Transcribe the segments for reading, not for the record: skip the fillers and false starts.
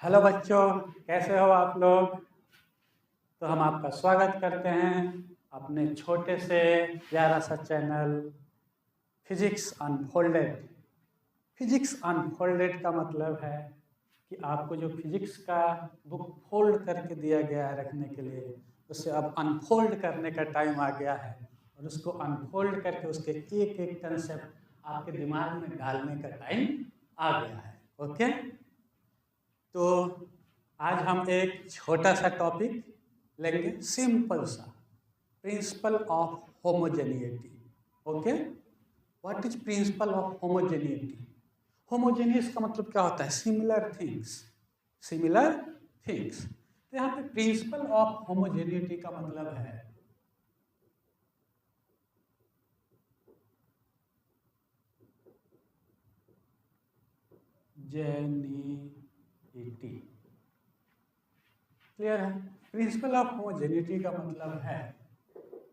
Hello बच्चों, कैसे हो आप लोग। तो हम आपका स्वागत करते हैं अपने छोटे से प्यारा सा channel physics unfolded. Physics unfolded का मतलब है कि आपको जो फिजिक्स का बुक फोल्ड करके दिया गया है रखने के लिए, उसे अब अनफोल्ड करने का टाइम आ गया है और उसको अनफोल्ड करके उसके एक एक कंसेप्ट आपके दिमाग में डालने का टाइम आ गया है। ओके, तो आज हम एक छोटा सा टॉपिक लेंगे, सिंपल सा, principle of homogeneity. Okay, what is principle of homogeneity. Homogeneous का मतलब क्या होता है? Similar things, similar things. तो यहाँ पे प्रिंसिपल ऑफ होमोजेनिटी का मतलब है जेनिटी। क्लियर है? प्रिंसिपल ऑफ होमोजेनिटी का मतलब है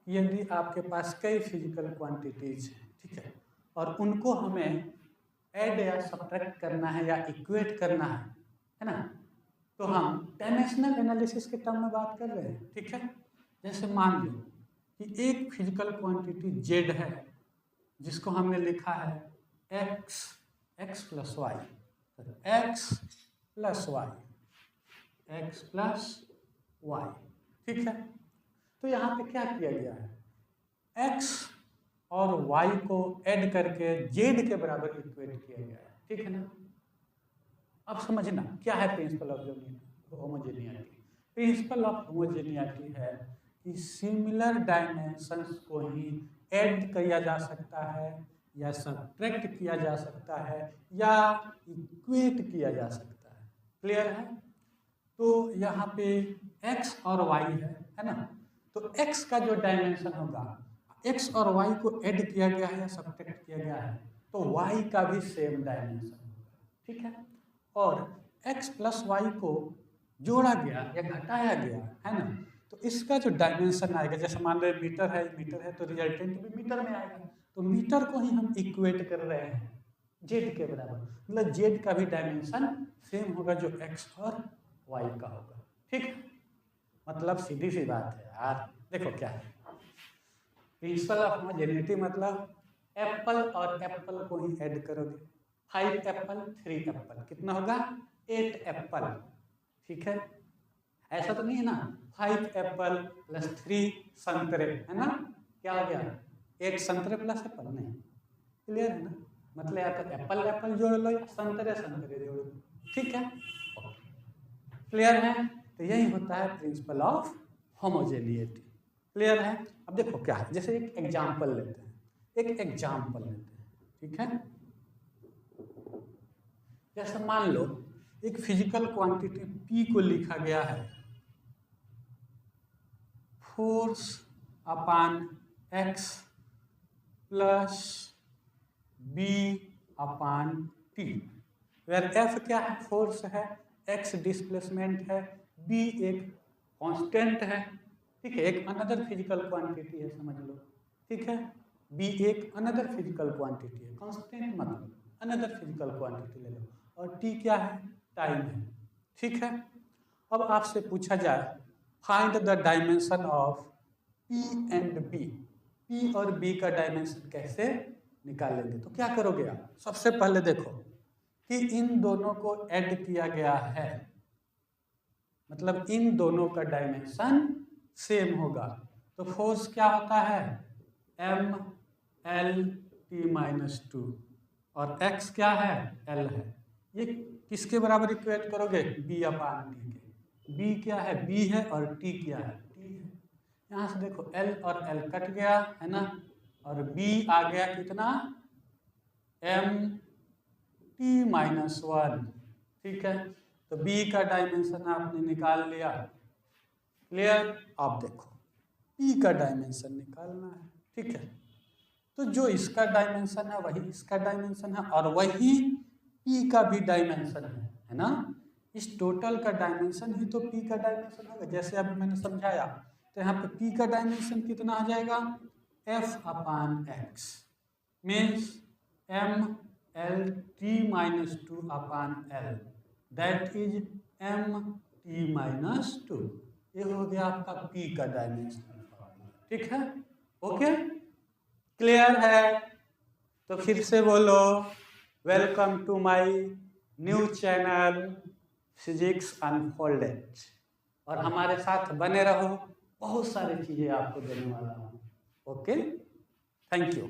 यदि आपके पास कई फिजिकल क्वांटिटीज हैं, ठीक है, और उनको हमें ऐड या सब्ट्रैक्ट करना है या इक्वेट करना है ना, तो हम डायमेंशनल एनालिसिस के टर्म में बात कर रहे हैं। ठीक है, जैसे मान लो कि एक फिजिकल क्वांटिटी जेड है जिसको हमने लिखा है x, x plus y, x plus y, x plus y. ठीक है, तो यहाँ पे क्या किया गया है? x और y को ऐड करके z के बराबर इक्वेट किया गया है। ठीक है ना? अब समझना क्या है principle of homogeneity. Principle of homogeneity है कि सिमिलर डायमेंशंस को ही ऐड किया जा सकता है या सब्ट्रैक्ट किया जा सकता है या इक्वेट किया जा सकता है। क्लियर है? तो यहाँ पे x और y है ना, तो x का जो डायमेंशन होगा, x और y को ऐड किया गया है या सब्ट्रैक्ट किया गया है, तो y का भी सेम डायमेंशन होगा। ठीक है, और x प्लस वाई को जोड़ा गया या घटाया गया है ना, तो इसका जो डायमेंशन आएगा, जैसे मान लो मीटर है तो रिजल्टेंट भी मीटर में आएगा, तो मीटर को ही हम इक्वेट कर रहे हैं जेड के बराबर, मतलब जेड का भी डायमेंशन सेम होगा जो एक्स और वाई का होगा। ठीक, मतलब सीधी सी बात है यार। देखो क्या है प्रिंसिपल ऑफ होमोजेनिटी, मतलब एप्पल और एप्पल को ही ऐड करोगे, 5 एप्पल 3 एप्पल कितना होगा? 8 एप्पल। ठीक है, ऐसा तो नहीं है ना 5 एप्पल प्लस 3 संतरे, है ना, क्या हो गया? 8 संतरे प्लस एप्पल, नहीं। क्लियर है ना? मतलब या तो एप्पल एप्पल जोड़ लो या संतरे संतरे जोड़ लो। ठीक है, क्लियर है? तो यही होता है प्रिंसिपल ऑफ होमोजेनिटी। क्लियर है? अब देखो क्या है, जैसे एक एग्जाम्पल लेते हैं, एक एग्जाम्पल लेते हैं। ठीक है, जैसे मान लो एक फिजिकल क्वांटिटी P को लिखा गया है force upon x plus b upon t, where f क्या है? फोर्स है, x डिस्प्लेसमेंट है, b एक कांस्टेंट है। ठीक है, एक अनदर फिजिकल क्वांटिटी है, समझ लो। ठीक है, b एक अनदर फिजिकल क्वांटिटी है, कांस्टेंट मतलब अनदर फिजिकल क्वांटिटी ले लो, और t क्या है? टाइम है। ठीक है, अब आपसे पूछा जाए find the dimension of P and B, P और B का डायमेंशन कैसे निकालेंगे? तो क्या करोगे आप? सबसे पहले देखो कि इन दोनों को ऐड किया गया है, मतलब इन दोनों का डायमेंशन सेम होगा, तो फोर्स क्या होता है? m l t माइनस 2, और x क्या है? l है। ये किसके बराबर इक्वेट करोगे? b अपान t के। b क्या है? b है, और t क्या है? t है। यहाँ से देखो l और l कट गया है ना, और b आ गया कितना? m t minus 1। ठीक है, तो b का डायमेंशन आपने निकाल लिया। क्लियर? आप देखो p का डायमेंशन निकालना है। ठीक है, तो जो इसका डायमेंशन है वही इसका डायमेंशन है, और वही p का भी डायमेंशन है ना। इस टोटल का डायमेंशन ही तो p का डायमेंशन होगा, जैसे अभी मैंने समझाया। तो यहाँ पे p का डायमेंशन कितना आ जाएगा? f upon x means m l t minus 2 upon l, that is mt-2। ये हो गया आपका p का डायमेंशनल फॉर्मूला, ठीक है। ओके, क्लियर है? तो फिर से बोलो, welcome to my new channel physics unfolded, और हमारे साथ बने रहो, बहुत सारी चीजें आपको देने वाला हूँ। Okay, thank you.